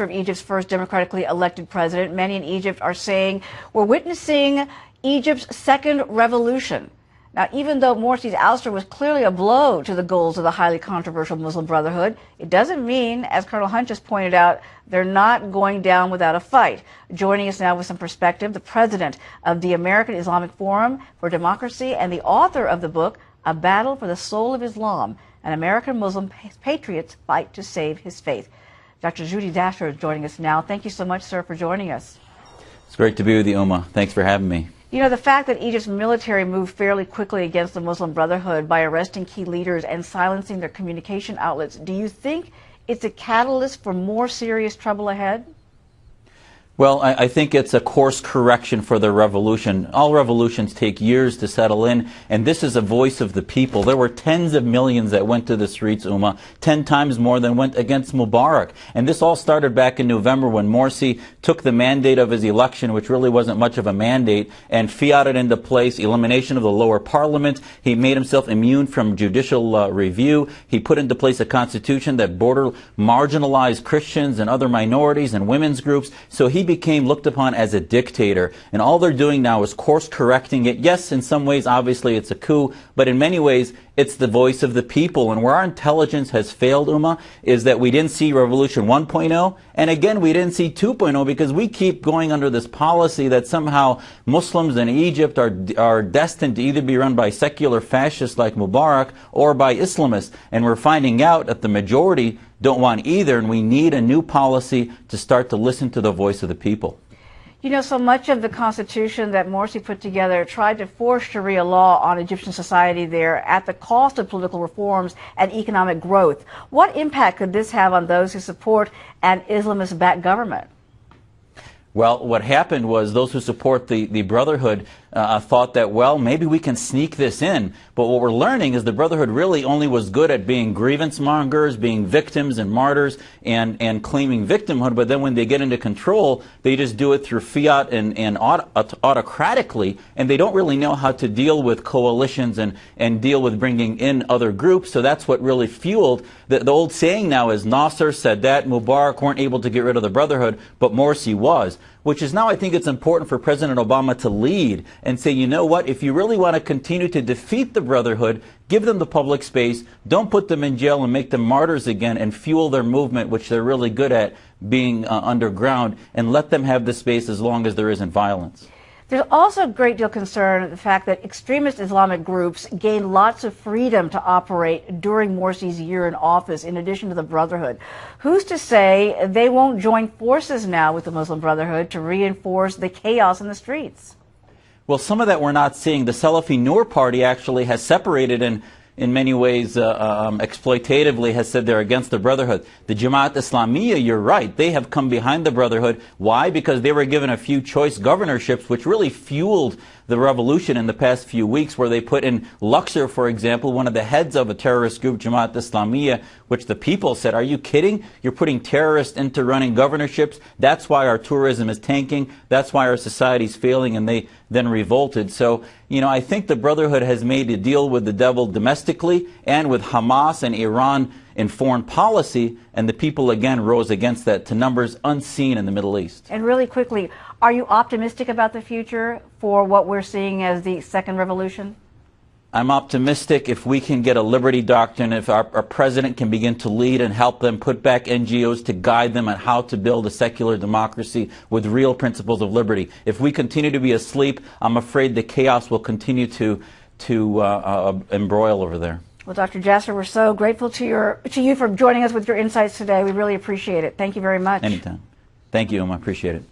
of Egypt's first democratically elected president. Many in Egypt are saying we're witnessing Egypt's second revolution. Now, even though Morsi's ouster was clearly a blow to the goals of the highly controversial Muslim Brotherhood, it doesn't mean, as Colonel Hunt just pointed out, they're not going down without a fight. Joining us now with some perspective, the president of the American Islamic Forum for Democracy and the author of the book, A Battle for the Soul of Islam, an American Muslim patriot's fight to save his faith. Dr. Zuhdi Jasser is joining us now. Thank you so much, sir, for joining us. It's great to be with you, Uma. Thanks for having me. You know, the fact that Egypt's military moved fairly quickly against the Muslim Brotherhood by arresting key leaders and silencing their communication outlets, do you think it's a catalyst for more serious trouble ahead? Well, I think it's a course correction for the revolution. All revolutions take years to settle in, and this is a voice of the people. There were tens of millions that went to the streets, Uma, 10 times more than went against Mubarak. And this all started back in November when Morsi took the mandate of his election, which really wasn't much of a mandate, and fiated into place elimination of the lower parliament. He made himself immune from judicial review. He put into place a constitution that marginalized Christians and other minorities and women's groups. So he became looked upon as a dictator, and all they're doing now is course correcting it. Yes, in some ways obviously it's a coup, but in many ways it's the voice of the people. And where our intelligence has failed, Uma, is that we didn't see Revolution 1.0, and again we didn't see 2.0, because we keep going under this policy that somehow Muslims in Egypt are destined to either be run by secular fascists like Mubarak or by Islamists, and we're finding out that the majority don't want either, and we need a new policy to start to listen to the voice of the people. You know, so much of the constitution that Morsi put together tried to force Sharia law on Egyptian society there at the cost of political reforms and economic growth. What impact could this have on those who support an Islamist-backed government? Well, what happened was those who support the Brotherhood thought that, well, maybe we can sneak this in. But what we're learning is the Brotherhood really only was good at being grievance mongers, being victims and martyrs, and claiming victimhood. But then when they get into control, they just do it through fiat and autocratically, and they don't really know how to deal with coalitions and deal with bringing in other groups. So that's what really fueled. The old saying now is Nasser, Sadat, Mubarak weren't able to get rid of the Brotherhood, but Morsi was. Which is now I think it's important for President Obama to lead and say, you know what, if you really want to continue to defeat the Brotherhood, give them the public space, don't put them in jail and make them martyrs again, and fuel their movement, which they're really good at, being underground, and let them have the space as long as there isn't violence. There's also a great deal of concern at the fact that extremist Islamic groups gained lots of freedom to operate during Morsi's year in office, in addition to the Brotherhood. Who's to say they won't join forces now with the Muslim Brotherhood to reinforce the chaos in the streets? Well, some of that we're not seeing. The Salafi Noor party actually has separated and in many ways exploitatively has said they're against the Brotherhood. The Jamaat Islami, you're right, they have come behind the Brotherhood. Why? Because they were given a few choice governorships, which really fueled the revolution in the past few weeks, where they put in Luxor, for example, one of the heads of a terrorist group, Jamaat Islami, which the people said, are you kidding? You're putting terrorists into running governorships. That's why our tourism is tanking. That's why our society's failing, and they then revolted. So, you know, I think the Brotherhood has made a deal with the devil domestically and with Hamas and Iran in foreign policy, and the people again rose against that to numbers unseen in the Middle East. And really quickly, are you optimistic about the future for what we're seeing as the second revolution? I'm optimistic if we can get a liberty doctrine, if our president can begin to lead and help them put back NGOs to guide them on how to build a secular democracy with real principles of liberty. If we continue to be asleep, I'm afraid the chaos will continue to embroil over there. Well, Dr. Jasser, we're so grateful to you for joining us with your insights today. We really appreciate it. Thank you very much. Anytime. Thank you, I appreciate it.